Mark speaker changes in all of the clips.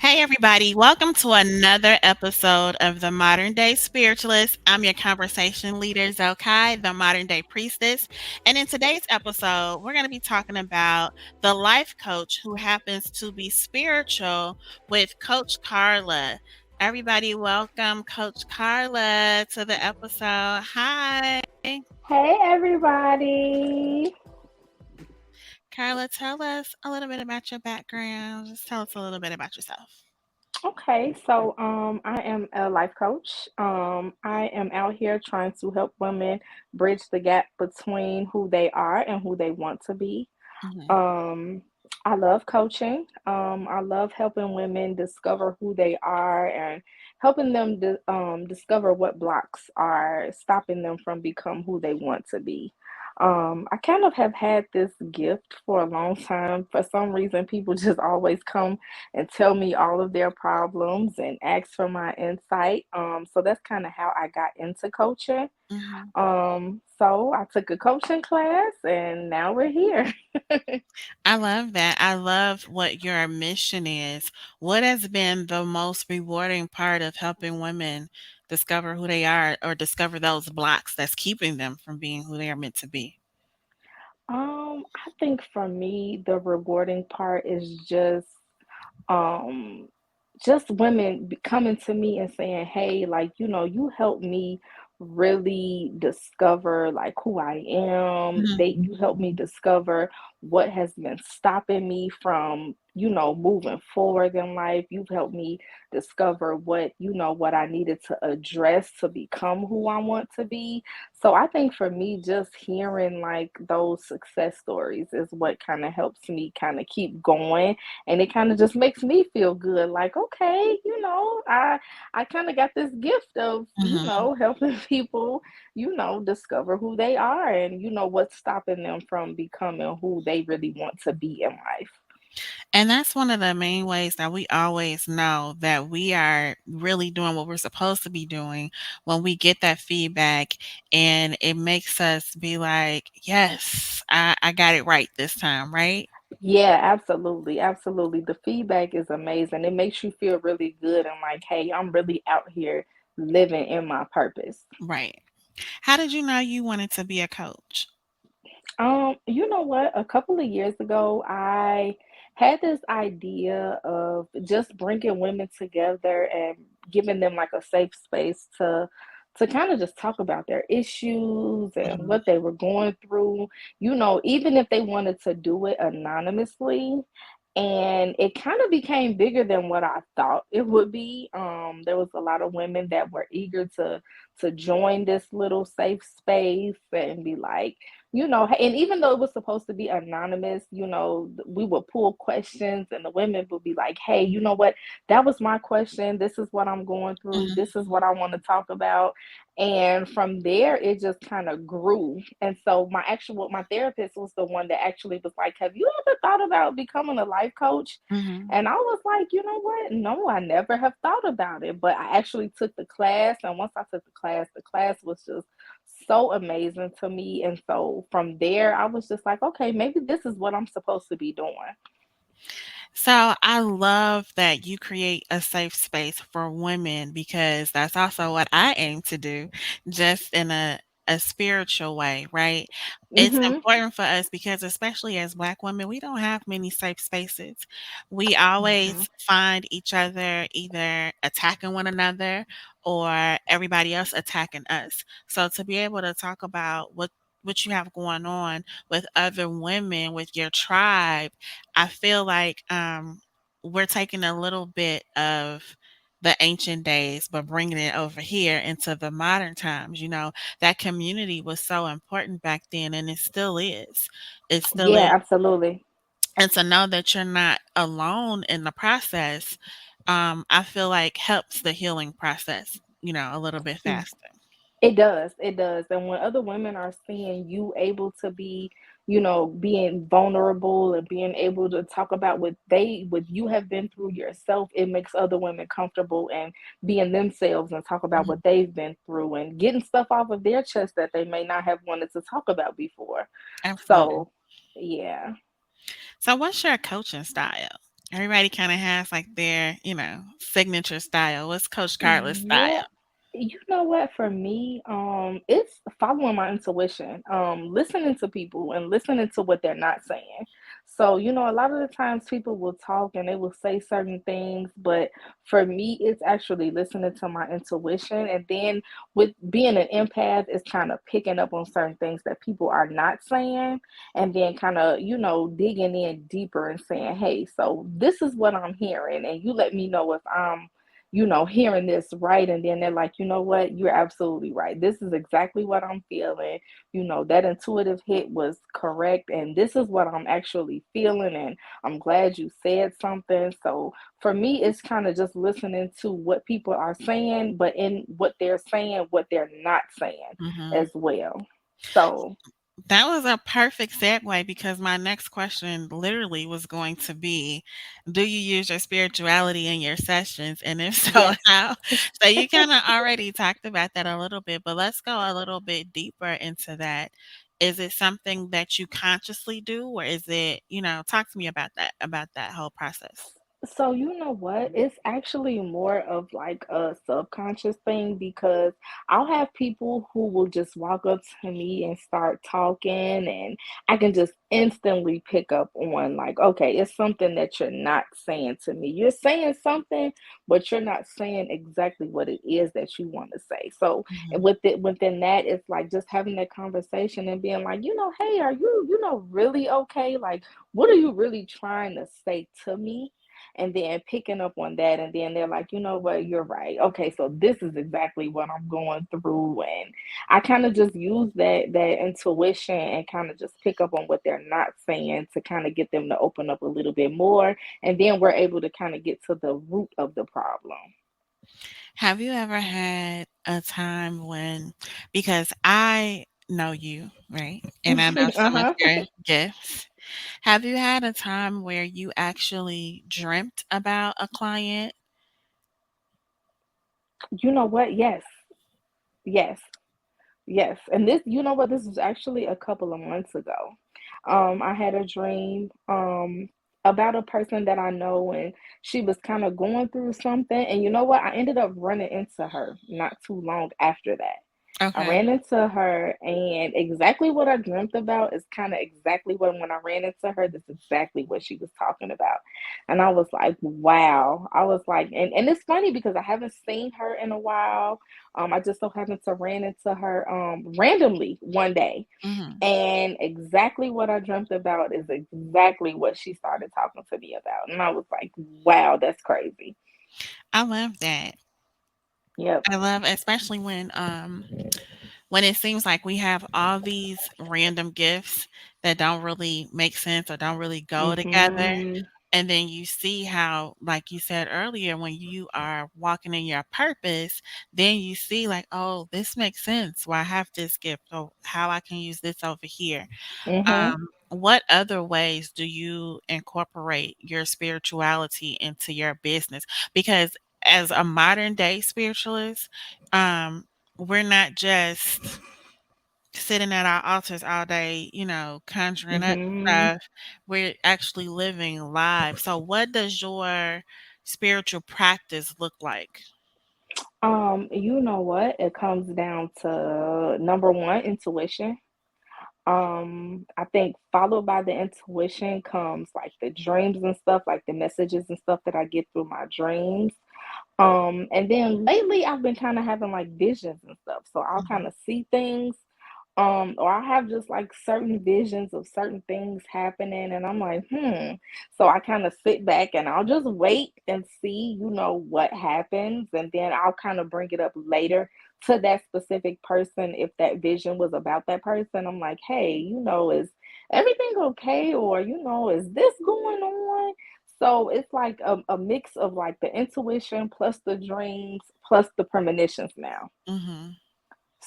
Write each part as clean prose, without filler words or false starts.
Speaker 1: Hey, everybody, welcome to another episode of the Modern Day Spiritualist. I'm your conversation leader, Zokai, the Modern Day Priestess. And in today's episode, we're going to be talking about the life coach who happens to be spiritual with Coach Carla. Everybody, welcome Coach Carla to the episode. Hi.
Speaker 2: Hey everybody.
Speaker 1: Carla, tell us a little bit about your background. Just tell us a little bit about yourself.
Speaker 2: Okay, so I am a life coach. I am out here trying to help women bridge the gap between who they are and who they want to be.
Speaker 1: Mhm.
Speaker 2: Um I love coaching. I love helping women discover who they are and helping them discover what blocks are stopping them from become who they want to be. I kind of have had this gift for a long time. For some reason, people just always come and tell me all of their problems and ask for my insight. So that's kind of how I got into coaching.
Speaker 1: Mhm.
Speaker 2: So I took a coaching class and now we're here.
Speaker 1: I love that. I love what your mission is. What has been the most rewarding part of helping women discover who they are or discover those blocks that's keeping them from being who they are meant to be?
Speaker 2: I think for me, the rewarding part is um just women coming to me and saying, hey, like, you helped me really discover like who I am.
Speaker 1: Mhm.
Speaker 2: You helped me discover what has been stopping me from, moving forward in life. You've helped me discover what I needed to address to become who I want to be. So I think for me, just hearing like those success stories is what kind of helps me kind of keep going, and it kind of just makes me feel good, like, okay, I kind of got this gift of
Speaker 1: Mhm.
Speaker 2: helping people discover who they are and what's stopping them from becoming who they really want to be in life.
Speaker 1: And that's one of the main ways that we always know that we are really doing what we're supposed to be doing when we get that feedback and it makes us be like, yes, I got it right this time, right?
Speaker 2: Yeah, absolutely, absolutely. The feedback is amazing. It makes you feel really good and like, hey, I'm really out here living in my purpose.
Speaker 1: Right. How did you know you wanted to be a coach?
Speaker 2: You know what? A couple of years ago, I had this idea of just bringing women together and giving them like a safe space to kind of just talk about their issues and
Speaker 1: Mhm.
Speaker 2: what they were going through, even if they wanted to do it anonymously. And it kind of became bigger than what I thought it would be. There was a lot of women that were eager to join this little safe space and be like, and even though it was supposed to be anonymous, we would pull questions and the women would be like, hey, you know what? That was my question. This is what I'm going through.
Speaker 1: Mhm.
Speaker 2: This is what I want to talk about. And from there, it just kind of grew. And so my therapist was the one that actually was like, have you ever thought about becoming a life coach?
Speaker 1: Mhm.
Speaker 2: And I was like, you know what? No, I never have thought about it. But I actually took the class. And once I took the class was just so amazing to me. And so from there, I was just like, okay, maybe this is what I'm supposed to be doing.
Speaker 1: So I love that you create a safe space for women because that's also what I aim to do, just in a spiritual way, right? It's
Speaker 2: Mm-hmm.
Speaker 1: important for us because especially as Black women, we don't have many safe spaces. We always find each other either attacking one another or everybody else attacking us. So to be able to talk about what you have going on with other women, with your tribe, I feel like we're taking a little bit of the ancient days, but bringing it over here into the modern times. That community was so important back then, and it still is. It still
Speaker 2: Yeah,
Speaker 1: is.
Speaker 2: absolutely.
Speaker 1: And to know that you're not alone in the process, I feel like helps the healing process, a little bit faster.
Speaker 2: It does. It does. And when other women are seeing you able to be, being vulnerable and being able to talk about what you have been through yourself, it makes other women comfortable and being themselves and talk about
Speaker 1: Mhm.
Speaker 2: what they've been through and getting stuff off of their chest that they may not have wanted to talk about before.
Speaker 1: Absolutely.
Speaker 2: So, yeah.
Speaker 1: So, what's your coaching style? Everybody kind of has like their, signature style. What's Coach Carla's
Speaker 2: Yeah,
Speaker 1: style?
Speaker 2: you know what? For me, it's following my intuition, listening to people and listening to what they're not saying. So, a lot of the times people will talk and they will say certain things, but for me, it's actually listening to my intuition. And then with being an empath, it's kind of picking up on certain things that people are not saying, and then kind of, digging in deeper and saying, hey, so this is what I'm hearing, and you let me know if I'm hearing this right. And then they're like, you know what, you're absolutely right. This is exactly what I'm feeling. That intuitive hit was correct. And this is what I'm actually feeling. And I'm glad you said something. So for me, it's kind of just listening to what people are saying, but in what they're saying, what they're not saying
Speaker 1: Hmm.
Speaker 2: as well. So,
Speaker 1: That was a perfect segue because my next question literally was going to be, do you use your spirituality in your sessions? And if so,
Speaker 2: yes.
Speaker 1: how? So you kind of already talked about that a little bit, but let's go a little bit deeper into that. Is it something that you consciously do, or is it, talk to me about that whole process.
Speaker 2: So you know what? It's actually more of like a subconscious thing because I'll have people who will just walk up to me and start talking, and I can just instantly pick up on like, okay, it's something that you're not saying to me. You're saying something, but you're not saying exactly what it is that you want to say. So and
Speaker 1: Hmm.
Speaker 2: within that, it's like just having that conversation and being like, hey, are you, really okay? Like, what are you really trying to say to me? And then picking up on that, and then they're like, you know what, you're right, okay, so this is exactly what I'm going through. And I kind of just use that intuition and kind of just pick up on what they're not saying to kind of get them to open up a little bit more, and then we're able to kind of get to the root of the problem.
Speaker 1: Have you ever had a time when, because I know you, right? And I know some of
Speaker 2: Uh-huh.
Speaker 1: your gifts. Have you had a time where you actually dreamt about a client?
Speaker 2: You know what, yes, yes. Yes, and this, you know what, this was actually a couple of months ago. I had a dream about a person that I know, and she was kind of going through something. And you know what? I ended up running into her not too long after that. I
Speaker 1: Okay.
Speaker 2: ran into her, and exactly what I dreamt about is kind of exactly what, when I ran into her, that's exactly what she was talking about. And I was like, wow. I was like, and it's funny because I haven't seen her in a while. I just so happened to ran into her randomly one day.
Speaker 1: Mhm.
Speaker 2: And exactly what I dreamt about is exactly what she started talking to me about. And I was like, wow, that's crazy.
Speaker 1: I love that.
Speaker 2: Yep.
Speaker 1: I love especially when it seems like we have all these random gifts that don't really make sense or don't really go together.
Speaker 2: Mm-hmm.
Speaker 1: And then you see how, like you said earlier, when you are walking in your purpose, then you see like, oh, this makes sense. Why I have this gift, or how I can use this over here.
Speaker 2: Mm-hmm.
Speaker 1: What other ways do you incorporate your spirituality into your business? Because as a modern day spiritualist, we're not just sitting at our altars all day, conjuring up
Speaker 2: Mm-hmm.
Speaker 1: stuff. We're actually living live. So, what does your spiritual practice look like?
Speaker 2: You know what? It comes down to number one, intuition. I think followed by the intuition comes like the dreams and stuff, like the messages and stuff that I get through my dreams. And then lately I've been kind of having like visions and stuff. So I'll kind
Speaker 1: Mhm.
Speaker 2: of see things, or I have just like certain visions of certain things happening, and I'm like, So I kind of sit back and I'll just wait and see, what happens, and then I'll kind of bring it up later to that specific person if that vision was about that person. I'm like, hey, is everything okay? Or, is this going on? So it's like a mix of like the intuition plus the dreams plus the premonitions now.
Speaker 1: Mhm.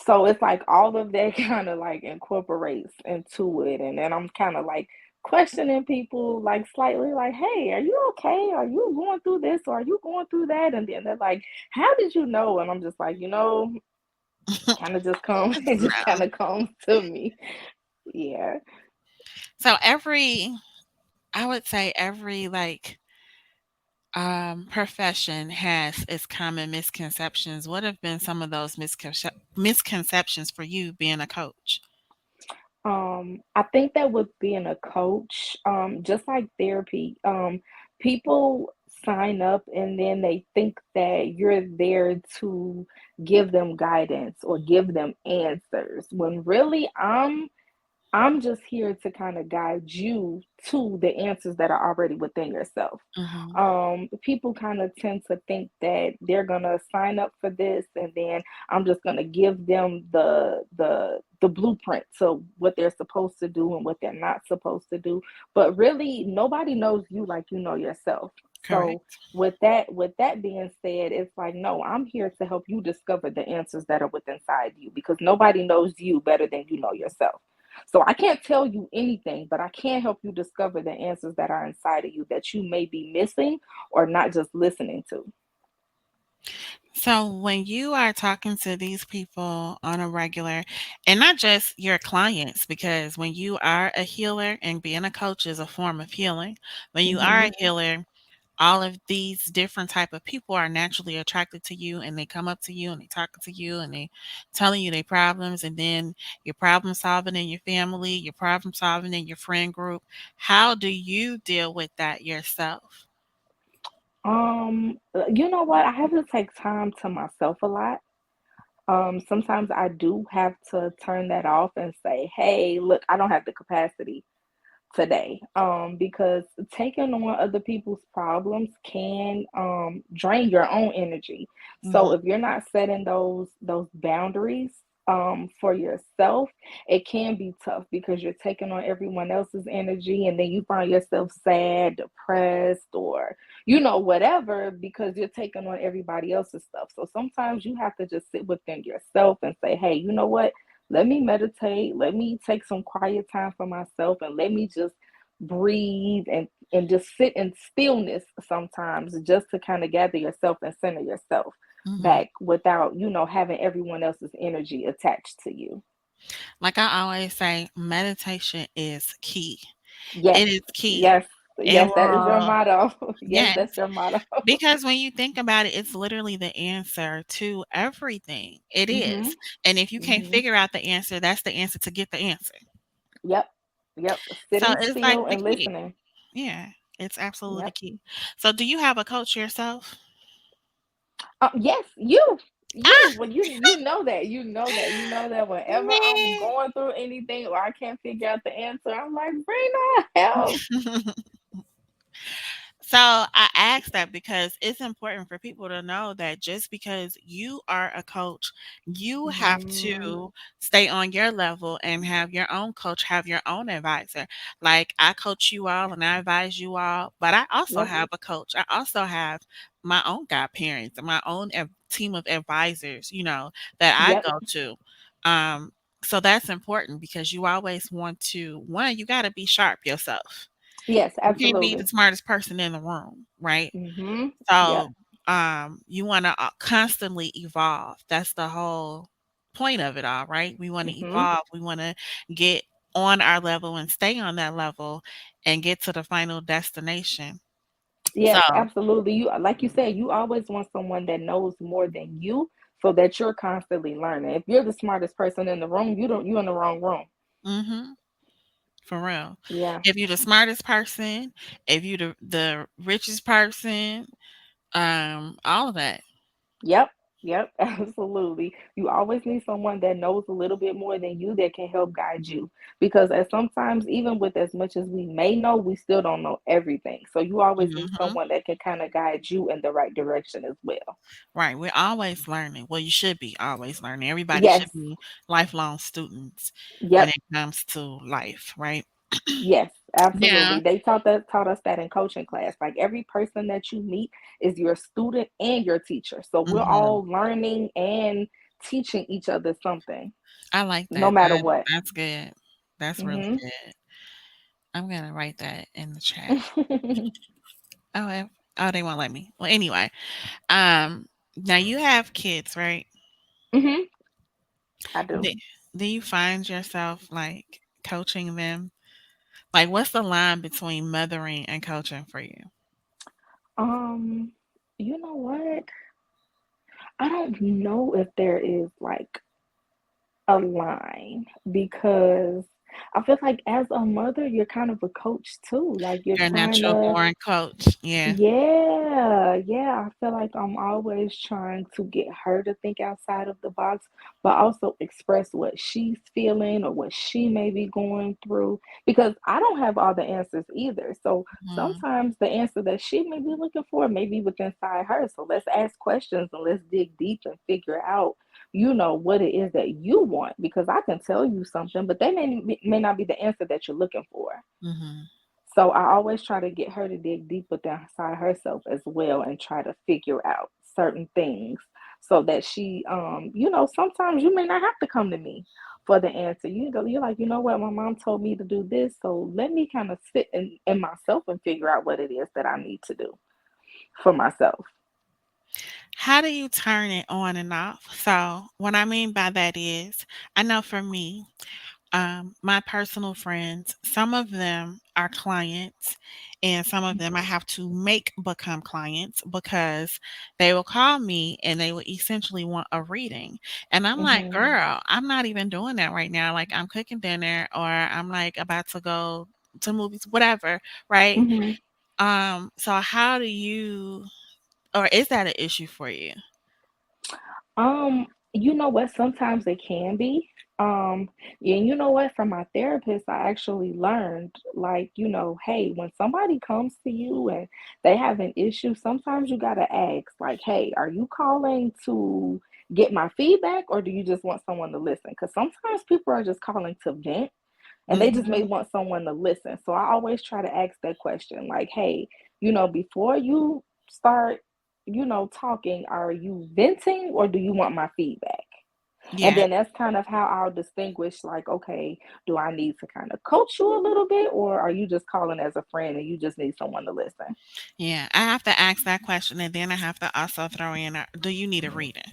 Speaker 2: So it's like all of that kind of like incorporates into it. And then I'm kind of like questioning people like slightly like, hey, are you okay? Are you going through this or are you going through that? And then they're like, how did you know? And I'm just like, kind of just come, it just kind of comes to me. Yeah.
Speaker 1: So every I would say every like profession has its common misconceptions, what have been some of those misconceptions for you being a coach?
Speaker 2: I think that with being a coach, just like therapy, people sign up and then they think that you're there to give them guidance or give them answers when really I'm just here to kind of guide you to the answers that are already within yourself.
Speaker 1: Mhm.
Speaker 2: People kind of tend to think that they're gonna sign up for this, and then I'm just gonna give them the blueprint to what they're supposed to do and what they're not supposed to do. But really, nobody knows you like you know yourself. So
Speaker 1: Correct.
Speaker 2: with that being said, it's like no, I'm here to help you discover the answers that are within inside you because nobody knows you better than you know yourself. So I can't tell you anything, but I can help you discover the answers that are inside of you that you may be missing or not just listening to.
Speaker 1: So when you are talking to these people on a regular, and not just your clients, because when you are a healer and being a coach is a form of healing, when you are a
Speaker 2: Mhm.
Speaker 1: healer, all of these different type of people are naturally attracted to you, and they come up to you and they talking to you and they telling you their problems, and then your problem solving in your family, your problem solving in your friend group. How do you deal with that yourself?
Speaker 2: You know what? I have to take time to myself a lot. Sometimes I do have to turn that off and say, "Hey, look, I don't have the capacity today, because taking on other people's problems can drain your own energy. So
Speaker 1: Mhm.
Speaker 2: if you're not setting those boundaries for yourself, it can be tough because you're taking on everyone else's energy and then you find yourself sad, depressed, or whatever because you're taking on everybody else's stuff. So sometimes you have to just sit within yourself and say, hey, you know what, let me meditate, let me take some quiet time for myself, and let me just breathe and just sit in stillness sometimes just to kind of gather yourself and center yourself
Speaker 1: Mhm.
Speaker 2: back without having everyone else's energy attached to you.
Speaker 1: Like I always say, meditation is key.
Speaker 2: Yes,
Speaker 1: It is key.
Speaker 2: yes,
Speaker 1: It
Speaker 2: yes, that is your
Speaker 1: will,
Speaker 2: motto. Yes,
Speaker 1: yes,
Speaker 2: that's your motto.
Speaker 1: because when you think about it, it's literally the answer to everything. It
Speaker 2: Mhm.
Speaker 1: is. And if you can't
Speaker 2: Mhm.
Speaker 1: figure out the answer, that's the answer to get the answer.
Speaker 2: Yep. Yep.
Speaker 1: So
Speaker 2: Sitting
Speaker 1: it's like
Speaker 2: still
Speaker 1: the
Speaker 2: and
Speaker 1: key.
Speaker 2: listening.
Speaker 1: Yeah, it's absolutely the
Speaker 2: Yep.
Speaker 1: key. So do you have a coach yourself?
Speaker 2: Yes, you.
Speaker 1: Ah,
Speaker 2: Well, you know that whenever I'm
Speaker 1: man.
Speaker 2: going through anything or I can't figure out the answer, I'm like, Brina, help.
Speaker 1: So I ask that because it's important for people to know that just because you are a coach, you have
Speaker 2: Mhm.
Speaker 1: to stay on your level and have your own coach, have your own advisor. Like I coach you all and I advise you all, but I also
Speaker 2: Yep.
Speaker 1: have a coach. I also have my own godparents and my own team of advisors, that I
Speaker 2: Yep.
Speaker 1: go to. Um, so that's important because you always want to, one, you got to be sharp yourself.
Speaker 2: Yes,
Speaker 1: You can't be the
Speaker 2: absolutely.
Speaker 1: smartest person in the room, right?
Speaker 2: Mhm. Yep.
Speaker 1: So, you wanna, constantly evolve. That's the whole point of it all, right? We wanna
Speaker 2: Mhm.
Speaker 1: evolve. We wanna get on our level and stay on that level and get to the final destination. So
Speaker 2: Yes, absolutely. You like you said, you always want someone that knows more than you so that you're constantly learning. If you're the smartest person in the room, you're in the wrong room.
Speaker 1: mhm, for real.
Speaker 2: Yeah.
Speaker 1: If you the smartest person, if you the richest person, all of that.
Speaker 2: Yep. Yep, absolutely. You always need someone that knows a little bit more than you that can help guide you. Because as sometimes, even with as much as we may know, we still don't know everything. So you always need
Speaker 1: Mhm.
Speaker 2: someone that can kind of guide you in the right direction as well.
Speaker 1: Right, we're always learning. Well, you should be always learning. Everybody should
Speaker 2: Yes.
Speaker 1: be lifelong students when
Speaker 2: Yep.
Speaker 1: it comes to life, right?
Speaker 2: Yes,
Speaker 1: Yeah.
Speaker 2: absolutely. They taught us that in coaching class. Like every person that you meet is your student and your teacher. So we're
Speaker 1: Mhm.
Speaker 2: all learning and teaching each other something,
Speaker 1: I like
Speaker 2: no
Speaker 1: that.
Speaker 2: matter what.
Speaker 1: That's good. That's really
Speaker 2: Hmm.
Speaker 1: good. I'm gonna write that in the chat. Oh, oh, they won't let me. Well, anyway, now you have kids, right?
Speaker 2: Hmm. I
Speaker 1: Do,
Speaker 2: do.
Speaker 1: do you find yourself like coaching them? Like, what's the line between mothering and coaching for you?
Speaker 2: Um, you know what? I don't know if there is like a line because I feel like as a mother, you're kind of a coach too. Like you're
Speaker 1: You're a
Speaker 2: trying
Speaker 1: natural
Speaker 2: to
Speaker 1: born coach. Yeah.
Speaker 2: yeah, yeah. I feel like I'm always trying to get her to think outside of the box, but also express what she's feeling or what she may be going through because I don't have all the answers either. So
Speaker 1: Mhm.
Speaker 2: sometimes the answer that she may be looking for may be within inside her. So let's ask questions and let's dig deep and figure out, what it is that you want because I can tell you something, but they may not be the answer that you're looking for.
Speaker 1: Mhm.
Speaker 2: So I always try to get her to dig deep within inside herself as well and try to figure out certain things so that she sometimes you may not have to come to me for the answer. You're like, you know what, my mom told me to do this, so let me kind of sit in myself and figure out what it is that I need to do for myself.
Speaker 1: How do you turn it on and off? So, what I mean by that is, I know for me, my personal friends, some of them are clients, and some of them I have to make become clients because they will call me and they will essentially want a reading. And I'm like,
Speaker 2: Mhm.
Speaker 1: girl, I'm not even doing that right now. Like, I'm cooking dinner or I'm like about to go to movies, whatever, right?
Speaker 2: Mhm.
Speaker 1: So how do you, or is that an issue for you?
Speaker 2: You know what? Sometimes it can be. Yeah, and you know what? From my therapist, I actually learned, like, hey, when somebody comes to you and they have an issue, sometimes you gotta ask, like, hey, are you calling to get my feedback or do you just want someone to listen? Because sometimes people are just calling to vent and they just may
Speaker 1: Mhm.
Speaker 2: want someone to listen. So I always try to ask that question, like, hey, before you start, talking, are you venting or do you want my feedback? And
Speaker 1: Yeah.
Speaker 2: then that's kind of how I'll distinguish, like, okay, do I need to kind of coach you a little bit, or are you just calling as a friend and you just need someone to listen?
Speaker 1: Yeah, I have to ask that question, and then I have to also throw in, do you need a reading?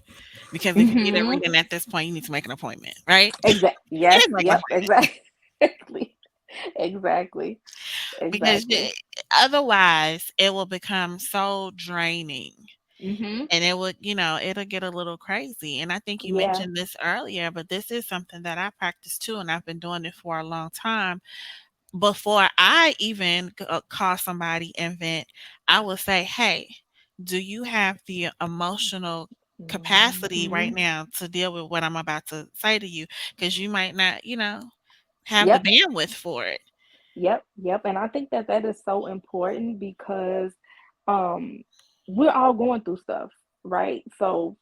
Speaker 1: Because if you need a
Speaker 2: Mm-hmm.
Speaker 1: reading at this point, you need to make an appointment, right? You
Speaker 2: Yes.
Speaker 1: need to make an
Speaker 2: Yep.
Speaker 1: appointment
Speaker 2: Exactly. Exactly.
Speaker 1: because
Speaker 2: Exactly.
Speaker 1: otherwise it will become so draining.
Speaker 2: Mm-hmm.
Speaker 1: And it would, it'll get a little crazy. And I think you
Speaker 2: Yeah.
Speaker 1: mentioned this earlier, but this is something that I practice too, and I've been doing it for a long time. Before I even call somebody and vent, I will say, "Hey, do you have the emotional capacity right
Speaker 2: Mm-hmm.
Speaker 1: now to deal with what I'm about to say to you? Because you might not, have the
Speaker 2: Yep.
Speaker 1: bandwidth for it."
Speaker 2: Yep, yep, and I think that that is so important because um we're all going through stuff, right? So,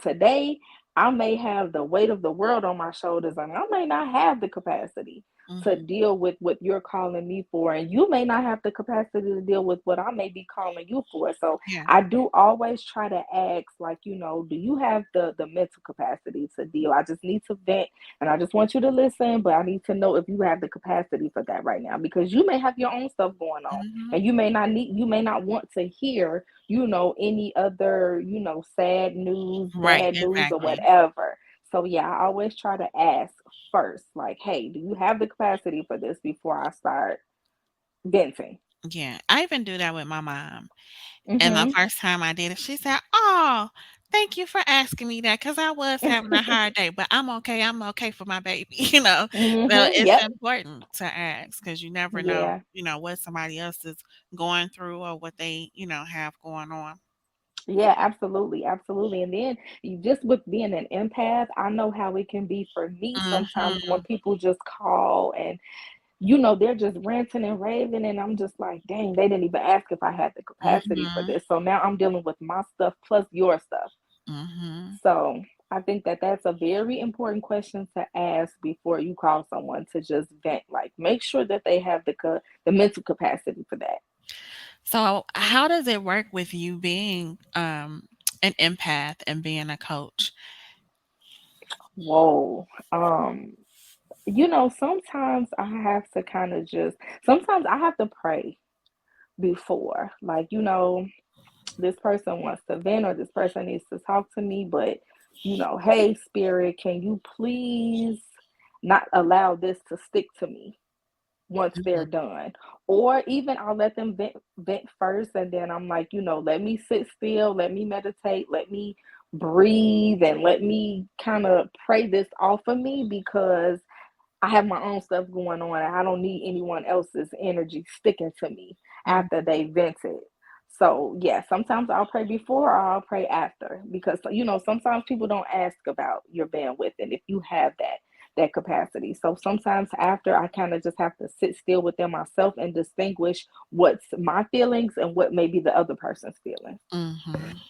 Speaker 2: today I may have the weight of the world on my shoulders and I may not have the capacity to
Speaker 1: Mhm.
Speaker 2: deal with what you're calling me for and you may not have the capacity to deal with what I may be calling you for. So,
Speaker 1: Yeah.
Speaker 2: I do always try to ask like, do you have the mental capacity to deal? I just need to vent and I just want you to listen, but I need to know if you have the capacity for that right now because you may have your own stuff going on
Speaker 1: Mhm.
Speaker 2: and you may not want to hear, any other, sad news,
Speaker 1: Right,
Speaker 2: bad news, or
Speaker 1: exactly.
Speaker 2: whatever. So, yeah, I always try to ask first, like, hey, do you have the capacity for this before I start venting?
Speaker 1: Yeah, I even do that with my mom. And the
Speaker 2: Mm
Speaker 1: first time I did it, she said, "Oh, thank you for asking me that, because I was having a
Speaker 2: hmm.
Speaker 1: hard day, but I'm okay for my baby," you know?
Speaker 2: Mm
Speaker 1: So
Speaker 2: hmm.
Speaker 1: it's
Speaker 2: Yep.
Speaker 1: important to ask because you never know,
Speaker 2: Yeah.
Speaker 1: what somebody else is going through or what they, have going on.
Speaker 2: Yeah, absolutely, absolutely. And then you just with being an empath, I know how it can be for me sometimes when
Speaker 1: Mhm,
Speaker 2: people just call and they're just ranting and raving and I'm just like, dang, they didn't even ask if I had the capacity for
Speaker 1: mhm,
Speaker 2: this. So now I'm dealing with my stuff plus your stuff.
Speaker 1: mhm.
Speaker 2: So I think that that's a very important question to ask before you call someone to just vent. Like, make sure that they have the mental capacity for that.
Speaker 1: So how does it work with you being, an empath and being a coach?
Speaker 2: Whoa. Sometimes I have to kind of just, sometimes I have to pray before. Like, this person wants to vent or this person needs to talk to me, but, hey, spirit, can you please not allow this to stick to me? once they're
Speaker 1: Mhm,
Speaker 2: done. Or even I'll let them vent first, and then I'm like, let me sit still, let me meditate, let me breathe, and let me kind of pray this off of me, because I have my own stuff going on and I don't need anyone else's energy sticking to me
Speaker 1: mhm.
Speaker 2: after they vented. So, yeah, sometimes I'll pray before or I'll pray after, because sometimes people don't ask about your bandwidth and if you have that capacity. So sometimes after, I kind of just have to sit still within myself and distinguish what's my feelings and what may be the other person's feelings.
Speaker 1: Mhm.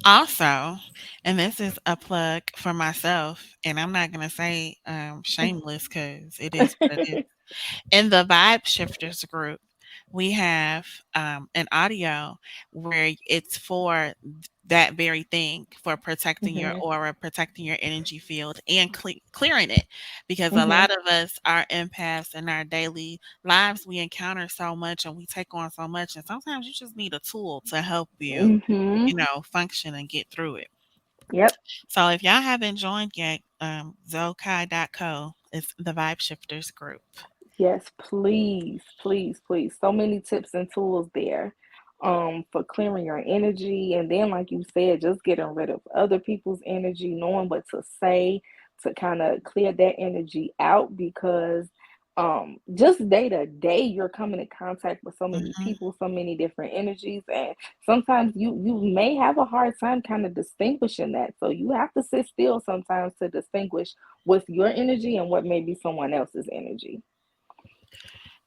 Speaker 1: Also, and this is a plug for myself, and I'm not gonna say, shameless, because it is what it is. In the Vibe Shifters group, we have an audio where it's for that very thing, for protecting your
Speaker 2: Mhm.
Speaker 1: aura, protecting your energy field, and clearing it. Because a
Speaker 2: Mhm.
Speaker 1: lot of us are empaths in our daily lives. We encounter so much and we take on so much. And sometimes you just need a tool to help you,
Speaker 2: Mhm.
Speaker 1: function and get through it.
Speaker 2: Yep.
Speaker 1: So if y'all haven't joined yet, Zokai.co is the Vibe Shifters group.
Speaker 2: Yes, please, please, please. So many tips and tools there for clearing your energy. And then, like you said, just getting rid of other people's energy, knowing what to say to kind of clear that energy out, because just day to day you're coming in contact with so many
Speaker 1: Mhm.
Speaker 2: people, so many different energies, and sometimes you may have a hard time kind of distinguishing that. So you have to sit still sometimes to distinguish what's your energy and what may be someone else's energy.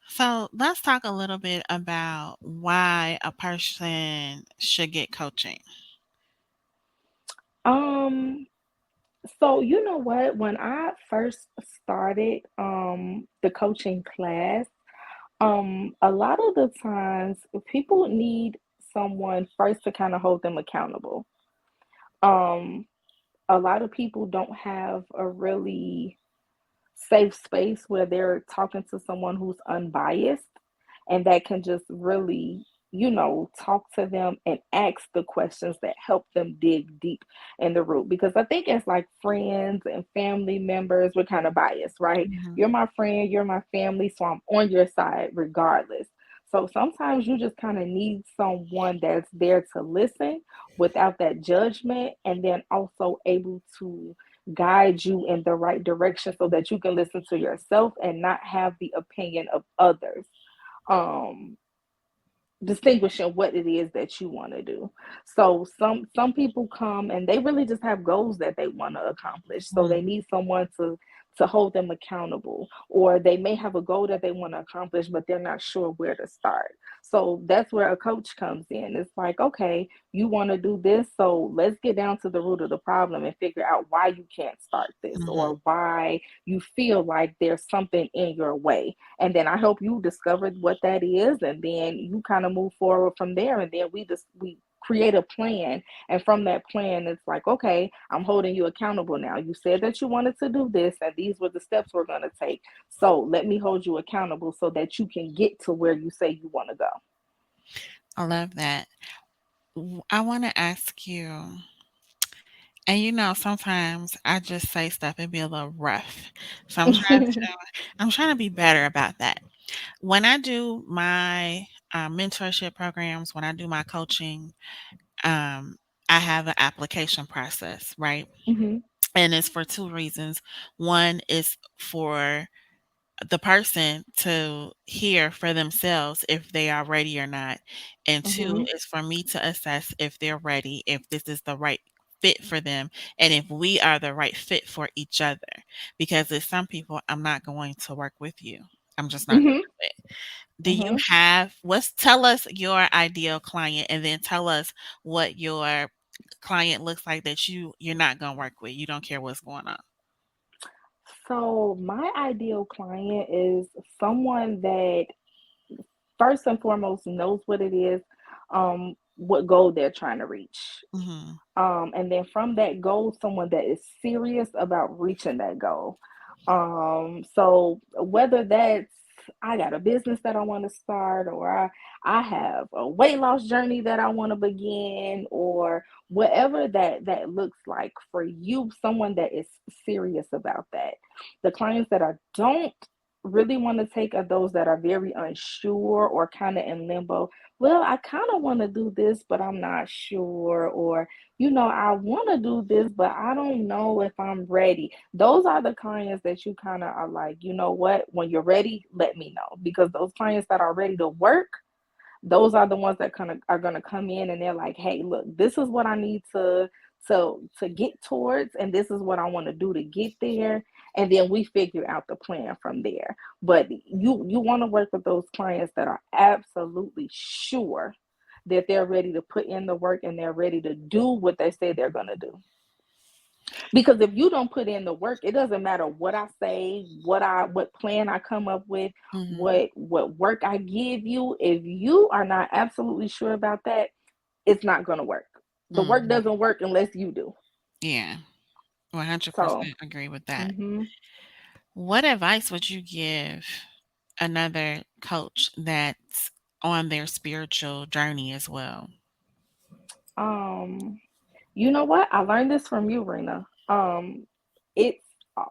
Speaker 1: So let's talk a little bit about why a person should get coaching.
Speaker 2: Um, so you know what? When I first started the coaching class, a lot of the times people need someone first to kind of hold them accountable. Um, a lot of people don't have a really safe space where they're talking to someone who's unbiased and that can just really, talk to them and ask the questions that help them dig deep in the root. Because I think as like friends and family members, we're kind of biased, right?
Speaker 1: Mhm,
Speaker 2: You're my friend, you're my family, so I'm on your side regardless. So sometimes you just kind of need someone that's there to listen without that judgment, and then also able to guide you in the right direction so that you can listen to yourself and not have the opinion of others. Um, Distinguishing what it is that you want to do. So some people come and they really just have goals that they want to accomplish. So
Speaker 1: mhm.
Speaker 2: they need someone to hold them accountable, or they may have a goal that they want to accomplish but they're not sure where to start. So that's where a coach comes in. It's like, okay, you want to do this, so let's get down to the root of the problem and figure out why you can't start this,
Speaker 1: Mhm.
Speaker 2: or why you feel like there's something in your way, and then I help you discover what that is, and then you kind of move forward from there, and then we create a plan, and from that plan it's like, okay, I'm holding you accountable now. You said that you wanted to do this, and these were the steps we're going to take, so let me hold you accountable so that you can get to where you say you want to go.
Speaker 1: I love that. I want to ask you, and sometimes I just say stuff and be a little rough. So I'm trying to be better about that. When I do my mentorship programs, when I do my coaching, um, I have an application process, right?
Speaker 2: Hmm.
Speaker 1: And it's for two reasons. One is for the person to hear for themselves if they are ready or not. And two
Speaker 2: Hmm.
Speaker 1: is for me to assess if they're ready, if this is the right fit for them, and if we are the right fit for each other. Because with some people, I'm not going to work with you. I'm just not
Speaker 2: Hmm.
Speaker 1: going to fit. Do you
Speaker 2: Hmm.
Speaker 1: have what's tell us your ideal client and then tell us what your client looks like that you're not gonna work with. You don't care what's going on.
Speaker 2: So my ideal client is someone that first and foremost knows what it is, what goal they're trying to reach.
Speaker 1: Mhm.
Speaker 2: And then from that goal, someone that is serious about reaching that goal. So whether that's, I got a business that I want to start, or I have a weight loss journey that I want to begin, or whatever that looks like for you, someone that is serious about that. The clients that I don't really want to take are those that are very unsure or kind of in limbo. Well, I kind of want to do this, but I'm not sure. Or, I want to do this, but I don't know if I'm ready. Those are the clients that you kind of are like, you know what? When you're ready, let me know. Because those clients that are ready to work, those are the ones that kind of are going to come in and they're like, hey, look, this is what I need to get towards, and this is what I want to do to get there, and then we figure out the plan from there. But you want to work with those clients that are absolutely sure that they're ready to put in the work and they're ready to do what they say they're going to do. Because if you don't put in the work, it doesn't matter what I say, what plan I come up with,
Speaker 1: Mhm.
Speaker 2: what work I give you. If you are not absolutely sure about that, it's not going to work. The work
Speaker 1: Mhm.
Speaker 2: doesn't work unless you do.
Speaker 1: Yeah.
Speaker 2: So,
Speaker 1: 100% agree with that.
Speaker 2: hmm
Speaker 1: What advice would you give another coach that's on their spiritual journey as well?
Speaker 2: um, you know what? I learned this from you, Rena. It's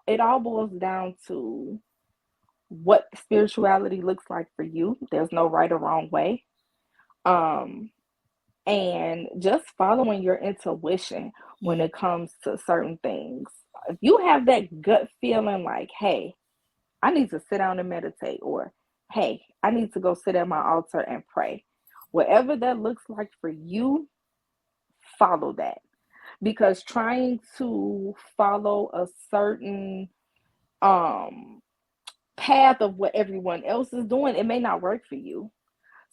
Speaker 2: it all boils down to what spirituality looks like for you. There's no right or wrong way. Um, and just following your intuition when
Speaker 1: Mm.
Speaker 2: it comes to certain things. If you have that gut feeling like, hey, I need to sit down and meditate, or hey, I need to go sit at my altar and pray. Whatever that looks like for you, follow that. Because trying to follow a certain um path of what everyone else is doing, it may not work for you.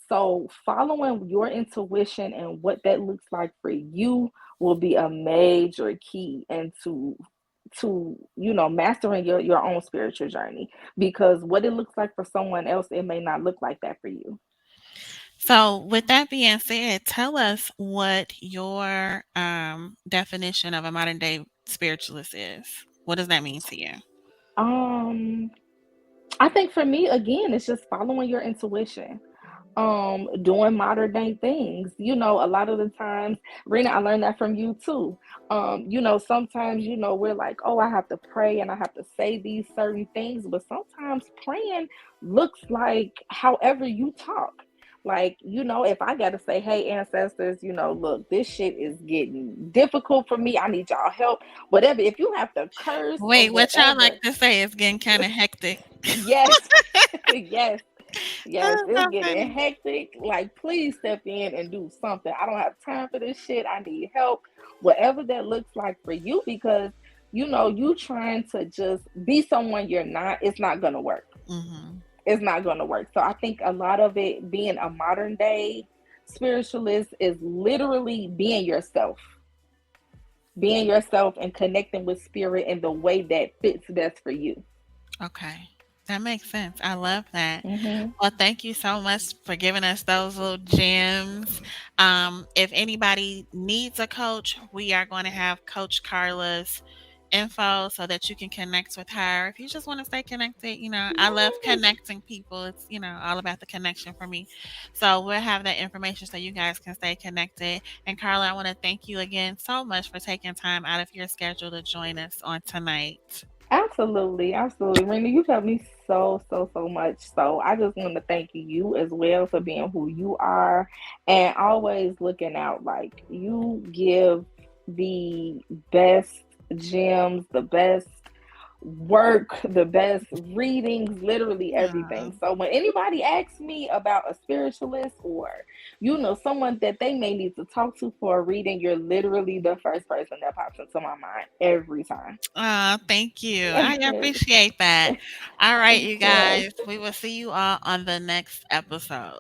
Speaker 2: So, following your intuition and what that looks like for you will be a major key into mastering your own spiritual journey, because what it looks like for someone else, it may not look like that for you.
Speaker 1: So, with that being said, tell us what your definition of a modern day spiritualist is. What does that mean to you?
Speaker 2: um I think for me, again, it's just following your intuition, doing modern day things. A lot of the times, Rena, I learned that from you too. Sometimes, we're like, oh, I have to pray and I have to say these certain things, but sometimes praying looks like however you talk. Like, if I got to say, hey, ancestors, look, this shit is getting difficult for me. I need y'all help. Whatever. If you have to curse or
Speaker 1: Wait, what y'all like
Speaker 2: whatever,
Speaker 1: to say is getting kind of hectic.
Speaker 2: yes, yes. Yes,
Speaker 1: That's
Speaker 2: it's
Speaker 1: so
Speaker 2: getting
Speaker 1: funny.
Speaker 2: hectic. Like, please step in and do something. I don't have time for this shit. I need help. Whatever that looks like for you, because you trying to just be someone you're not, it's not gonna work.
Speaker 1: Mhm.
Speaker 2: It's not gonna work. So I think a lot of it being a modern day spiritualist is literally being yourself and connecting with spirit in the way that fits best for you.
Speaker 1: Okay. That makes sense. I love that.
Speaker 2: Hmm.
Speaker 1: Well, thank you so much for giving us those little gems. If anybody needs a coach, we are going to have Coach Carla's info so that you can connect with her. If you just want to stay connected, I love
Speaker 2: Yes,
Speaker 1: connecting people. It's, all about the connection for me. So we'll have that information so you guys can stay connected. And Carla, I want to thank you again so much for taking time out of your schedule to join us on tonight.
Speaker 2: absolutely, absolutely. Rena, you've helped me so, so, so much. So I just want to thank you as well for being who you are and always looking out. Like, you give the best gems, the best work, the best readings, literally everything.
Speaker 1: Aw.
Speaker 2: So when anybody asks me about a spiritualist, or someone that they may need to talk to for a reading, you're literally the first person that pops into my mind every time.
Speaker 1: Thank you. I appreciate that. All right, you
Speaker 2: Yes.
Speaker 1: guys. We will see you all on the next episode.